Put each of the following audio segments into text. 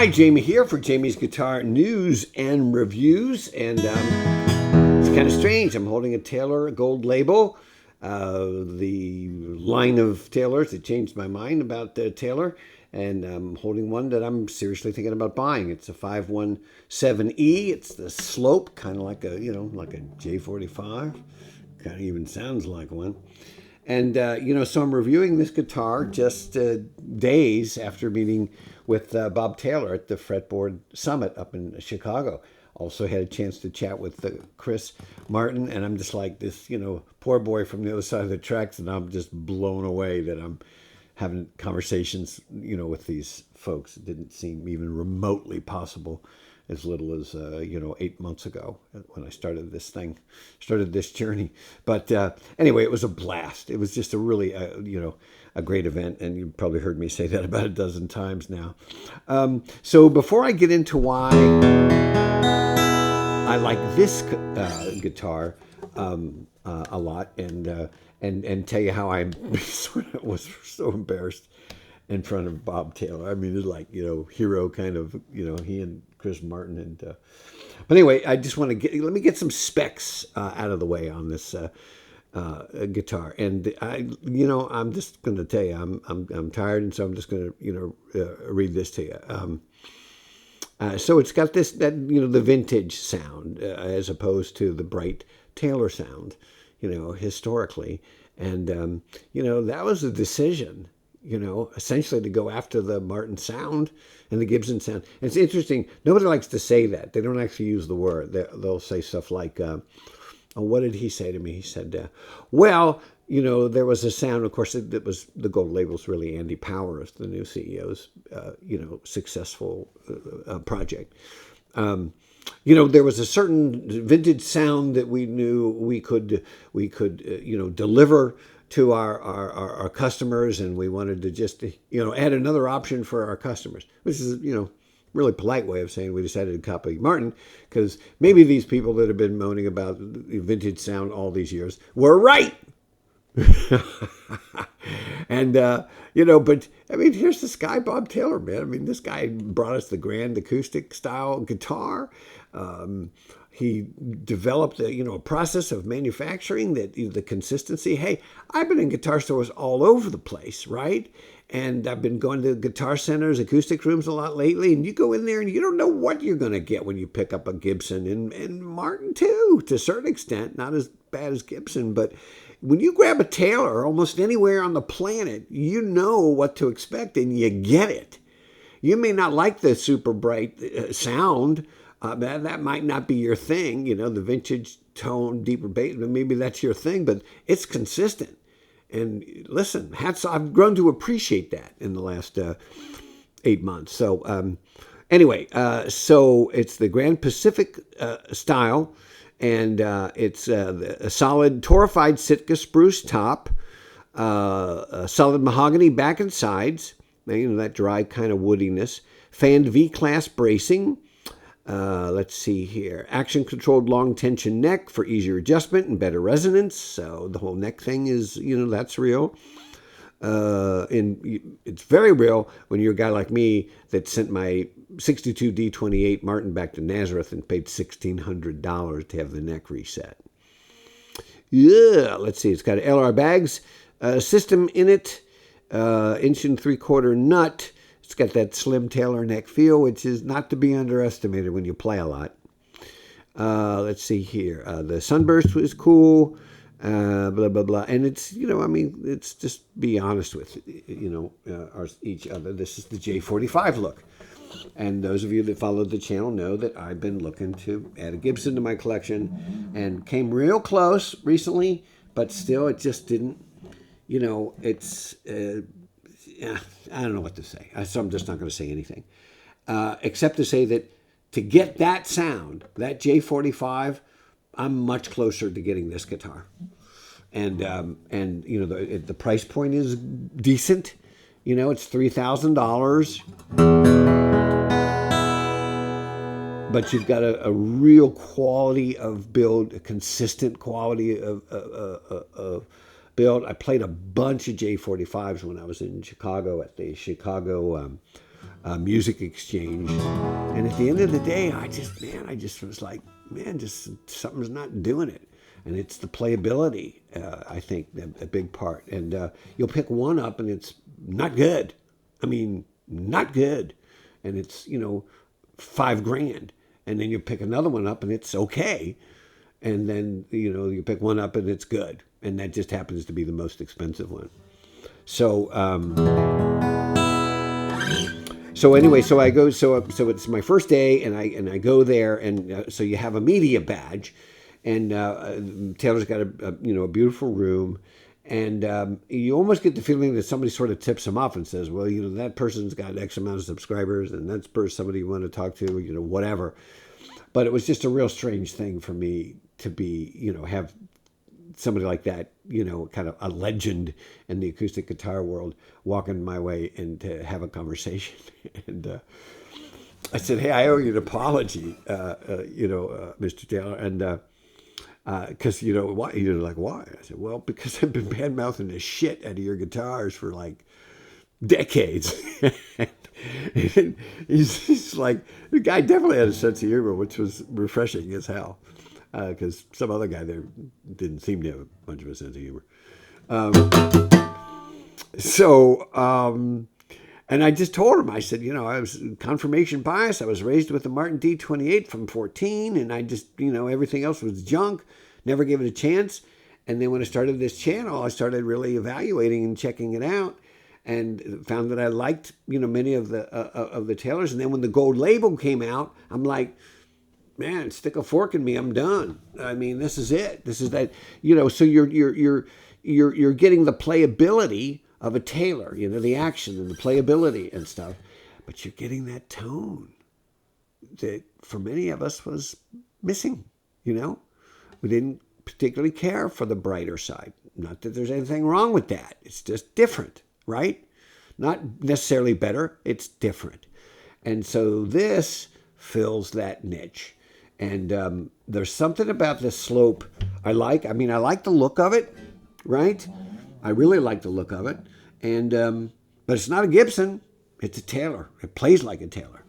Hi, Jamie here for Jamie's Guitar News and Reviews, and it's kind of strange. I'm holding a Taylor Gold label, the line of Taylors that changed my mind about Taylor, and I'm holding one that I'm seriously thinking about buying. It's a 517E. It's the slope, kind of like like a J45. Kind of even sounds like one. And, so I'm reviewing this guitar just days after meeting with Bob Taylor at the Fretboard Summit up in Chicago. Also had a chance to chat with Chris Martin, and I'm just like this, poor boy from the other side of the tracks, and I'm just blown away that I'm having conversations, with these folks. It didn't seem even remotely possible as little as 8 months ago when I started this journey. But anyway, it was a blast. It was just a really a great event, and you've probably heard me say that about a dozen times now. So before I get into why I like this guitar a lot, and tell you how I was so embarrassed in front of Bob Taylor. I mean, it's like, hero kind of, he and Chris Martin. And but anyway, I just want to let me get some specs out of the way on this guitar. And I'm just going to tell you, I'm tired, and so I'm just going to read this to you. So it's got the vintage sound as opposed to the bright Taylor sound, historically. And that was a decision, essentially to go after the Martin sound and the Gibson sound. And it's interesting. Nobody likes to say that. They don't actually use the word. They'll say stuff like, what did he say to me? He said, there was a sound, of course, it was the gold label's really Andy Powers, the new CEO's, successful project. There was a certain vintage sound that we knew we could deliver to our customers, and we wanted to just add another option for our customers, which is really polite way of saying we decided to copy Martin, because maybe these people that have been moaning about the vintage sound all these years were right. And but I mean, here's this guy Bob Taylor, man. I mean, this guy brought us the grand acoustic style guitar. He developed a process of manufacturing that the consistency. Hey, I've been in guitar stores all over the place, right? And I've been going to guitar centers, acoustic rooms a lot lately. And you go in there and you don't know what you're going to get when you pick up a Gibson, and Martin too, to a certain extent, not as bad as Gibson, but when you grab a Taylor almost anywhere on the planet, you know what to expect and you get it. You may not like the super bright sound. That might not be your thing, the vintage tone, deeper bass. Maybe that's your thing, but it's consistent. And listen, I've grown to appreciate that in the last 8 months. So anyway, so it's the Grand Pacific style, and it's a solid torrefied Sitka spruce top, a solid mahogany back and sides, that dry kind of woodiness, fanned V-class bracing. Let's see here. Action-controlled long-tension neck for easier adjustment and better resonance. So the whole neck thing is, that's real. And it's very real when you're a guy like me that sent my 62 D28 Martin back to Nazareth and paid $1,600 to have the neck reset. Yeah, let's see. It's got an LR bags system in it, 1 3/4 nut. It's got that slim Taylor neck feel, which is not to be underestimated when you play a lot. Let's see here. The sunburst was cool. Blah, blah, blah. And it's, it's just be honest with, each other. This is the J45 look. And those of you that follow the channel know that I've been looking to add a Gibson to my collection and came real close recently, but still it just didn't, it's... I don't know what to say. So I'm just not going to say anything, except to say that to get that sound, that J45, I'm much closer to getting this guitar, and the price point is decent. It's $3,000, but you've got a real quality of build, a consistent quality of build. I played a bunch of J45s when I was in Chicago at the Chicago music exchange. And at the end of the day, I just was like, man, just something's not doing it. And it's the playability, I think, a big part. And you'll pick one up and it's not good. I mean, not good. And it's, $5,000. And then you pick another one up and it's okay. And then, you pick one up and it's good. And that just happens to be the most expensive one. So anyway, so I go, so it's my first day and I go there. And so you have a media badge. And Taylor's got a beautiful room, and you almost get the feeling that somebody sort of tips him off and says, well, that person's got X amount of subscribers, and that's somebody you want to talk to, whatever. But it was just a real strange thing for me to be, have somebody like that, kind of a legend in the acoustic guitar world walking my way and to have a conversation. And I said, hey, I owe you an apology, Mr. Taylor, and because why? Like, why? I said, well, because I've been bad mouthing the shit out of your guitars for like decades. And he's like, the guy definitely had a sense of humor, which was refreshing as hell. Because some other guy there didn't seem to have much of a sense of humor. And I just told him, I said, I was confirmation bias. I was raised with the Martin D28 from 14, and I just, everything else was junk. Never gave it a chance. And then when I started this channel, I started really evaluating and checking it out, and found that I liked, many of the Taylors. And then when the gold label came out, I'm like, man, stick a fork in me. I'm done. I mean, this is it. This is that. So you're getting the playability of a Taylor, the action and the playability and stuff, but you're getting that tone that for many of us was missing. We didn't particularly care for the brighter side. Not that there's anything wrong with that. It's just different, right? Not necessarily better. It's different. And so this fills that niche. And there's something about the slope I like. I mean, I like the look of it, right? I really like the look of it. And but it's not a Gibson. It's a Taylor. It plays like a Taylor.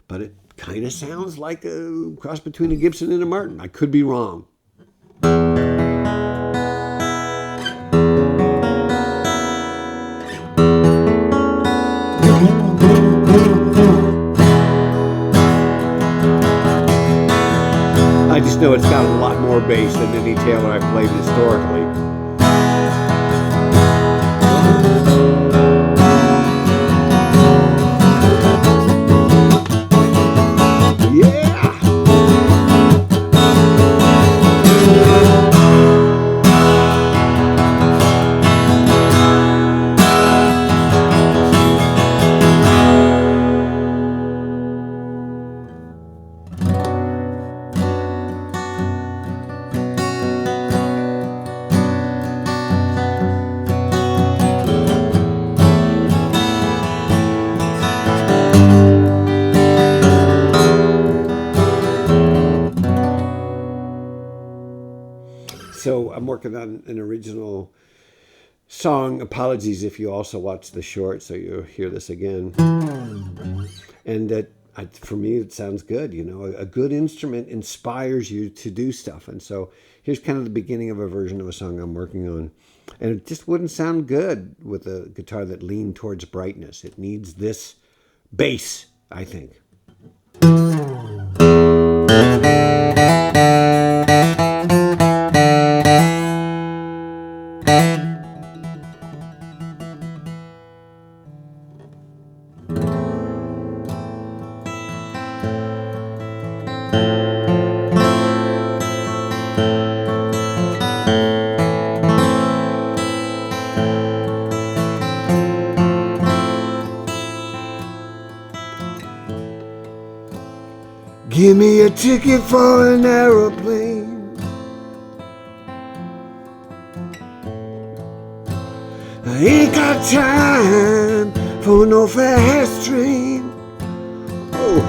But it kind of sounds like a cross between a Gibson and a Martin. I could be wrong. I just know it's got a lot more bass than any Taylor I've played historically. So I'm working on an original song. Apologies if you also watch the short, so you'll hear this again. And that, for me, it sounds good. A good instrument inspires you to do stuff. And so here's kind of the beginning of a version of a song I'm working on. And it just wouldn't sound good with a guitar that leaned towards brightness. It needs this bass, I think. Give me a ticket for an aeroplane. I ain't got time for no fast train. Oh,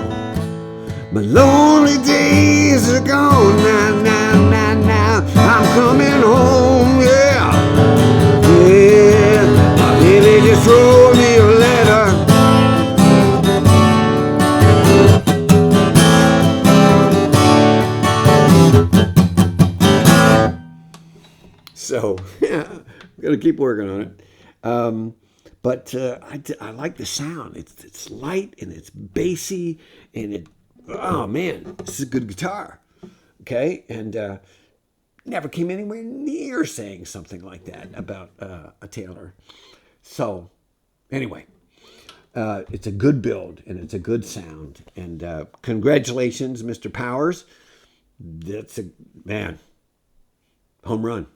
my lonely days are gone now, now, now, now. I'm coming home, yeah. Yeah, my baby just wrote me a letter. So yeah, I'm gonna keep working on it. But I like the sound. It's light and it's bassy and it. Oh man, this is a good guitar. Okay, and never came anywhere near saying something like that about a Taylor. So anyway, it's a good build and it's a good sound. And congratulations, Mr. Powers. That's a man, home run.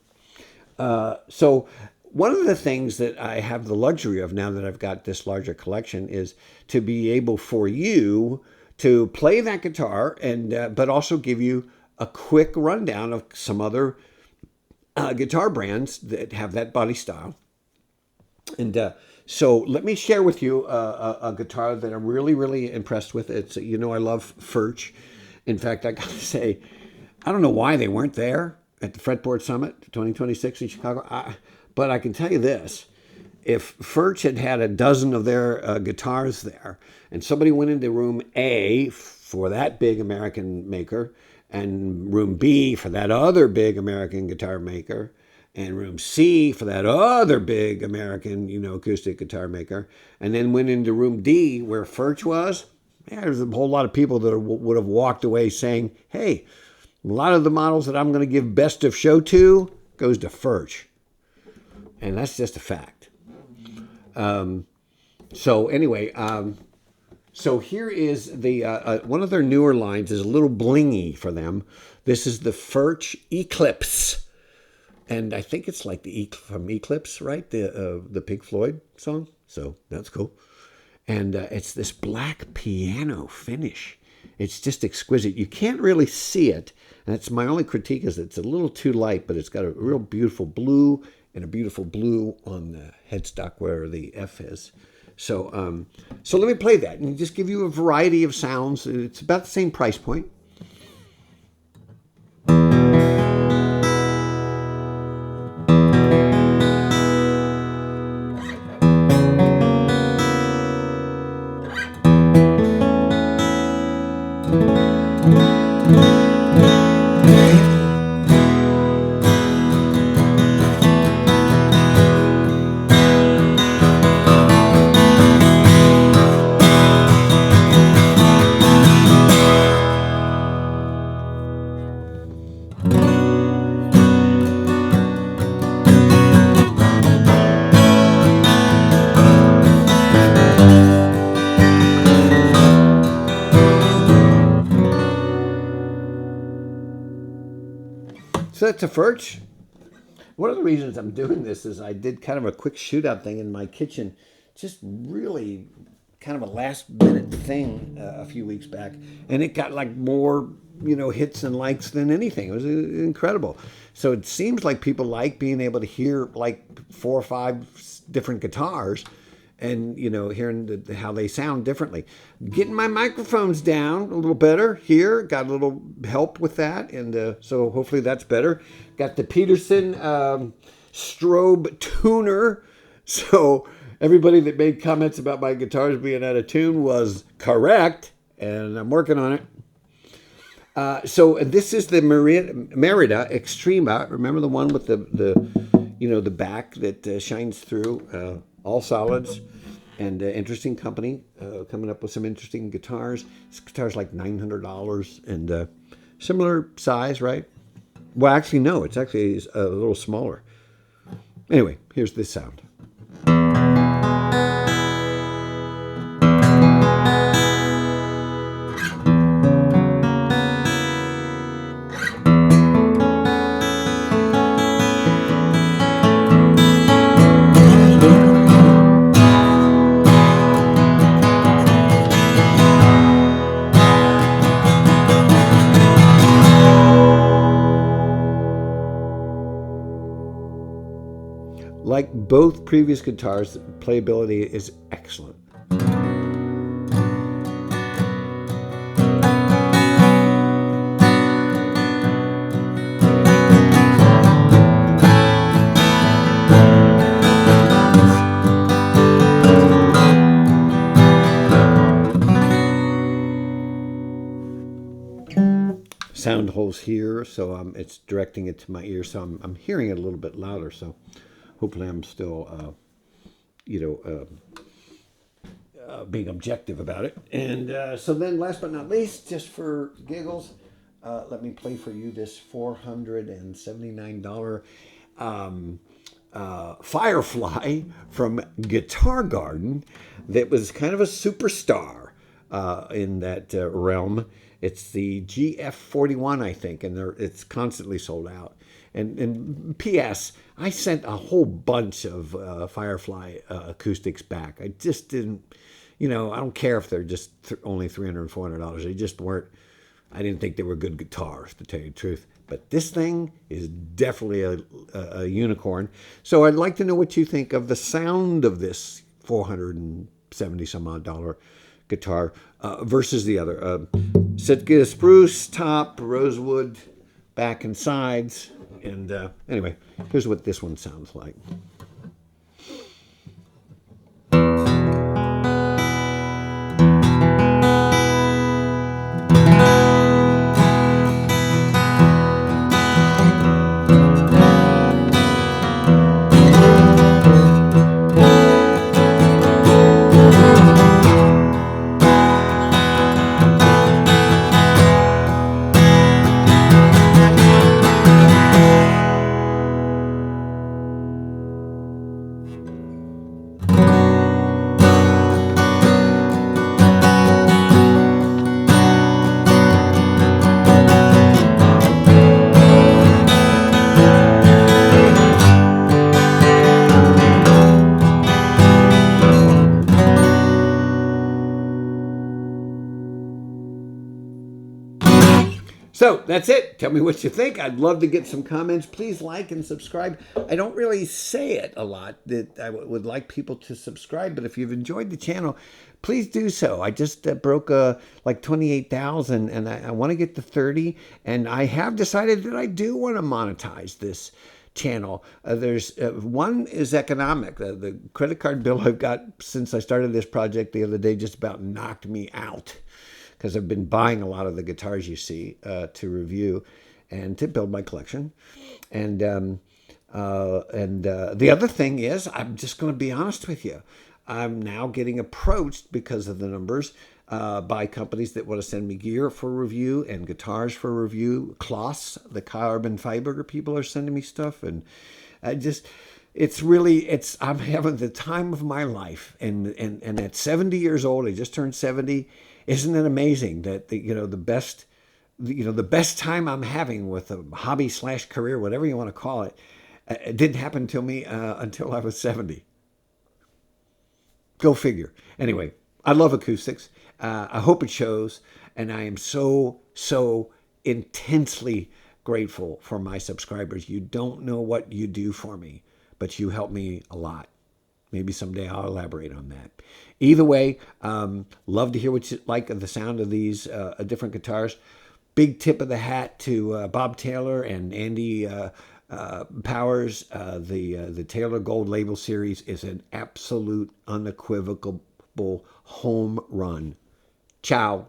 So one of the things that I have the luxury of now that I've got this larger collection is to be able for you to play that guitar and but also give you a quick rundown of some other guitar brands that have that body style. And so let me share with you a guitar that I'm really, really impressed with. It's, I love Furch. In fact, I got to say, I don't know why they weren't there at the Fretboard Summit 2026 in Chicago. But I can tell you this. If Furch had a dozen of their guitars there, and somebody went into room A for that big American maker, and room B for that other big American guitar maker, and room C for that other big American, acoustic guitar maker, and then went into room D where Furch was, there's a whole lot of people that would have walked away saying, hey, a lot of the models that I'm going to give best of show to goes to Furch. And that's just a fact. So anyway, so here is the one of their newer lines is a little blingy for them. This is the Furch Eclipse, and I think it's like from Eclipse, right? The Pink Floyd song. So that's cool. And it's this black piano finish. It's just exquisite. You can't really see it, and it's my only critique is it's a little too light, but it's got a real beautiful blue and a beautiful blue on the headstock where the F is. So so let me play that and just give you a variety of sounds. It's about the same price point. So that's a Furch. One of the reasons I'm doing this is I did kind of a quick shootout thing in my kitchen, just really kind of a last minute thing a few weeks back, and it got like more hits and likes than anything. It was incredible. So it seems like people like being able to hear like 4 or 5 different guitars and hearing how they sound differently. Getting my microphones down a little better here, got a little help with that, and so hopefully that's better. Got the Peterson strobe tuner, so everybody that made comments about my guitars being out of tune was correct, and I'm working on it. So this is the Merida Extrema. Remember the one with the back that shines through. All solids, and interesting company, coming up with some interesting guitars. This guitar's like $900, and similar size, right? Well, actually, no, it's actually a little smaller. Anyway, here's this sound. Like both previous guitars, the playability is excellent. sound holes here, so it's directing it to my ear, so I'm hearing it a little bit louder. So hopefully I'm still, being objective about it. And so then, last but not least, just for giggles, let me play for you this $479 Firefly from Guitar Garden that was kind of a superstar in that realm. It's the GF41, I think, and it's constantly sold out. And P.S., I sent a whole bunch of Firefly acoustics back. I just didn't, I don't care if they're just only $300, $400. They just weren't. I didn't think they were good guitars, to tell you the truth. But this thing is definitely a unicorn. So I'd like to know what you think of the sound of this $470 some odd guitar versus the other. Sitka spruce top, rosewood back and sides. And anyway, here's what this one sounds like. So that's it. Tell me what you think. I'd love to get some comments. Please like and subscribe. I don't really say it a lot that I would like people to subscribe, but if you've enjoyed the channel, please do so. I just broke like 28,000 and I want to get to 30, and I have decided that I do want to monetize this channel. There's one is economic. The credit card bill I've got since I started this project the other day just about knocked me out, because I've been buying a lot of the guitars you see to review and to build my collection. And the other thing is, I'm just going to be honest with you. I'm now getting approached because of the numbers by companies that want to send me gear for review and guitars for review. Kloss, the carbon fiber people, are sending me stuff. And I'm having the time of my life. And at 70 years old, I just turned 70. Isn't it amazing that the best time I'm having with a hobby / career, whatever you want to call it, it didn't happen to me until I was 70. Go figure. Anyway, I love acoustics. I hope it shows, and I am so intensely grateful for my subscribers. You don't know what you do for me, but you help me a lot. Maybe someday I'll elaborate on that. Either way, love to hear what you like of the sound of these different guitars. Big tip of the hat to Bob Taylor and Andy Powers. The Taylor Gold Label series is an absolute unequivocal home run. Ciao.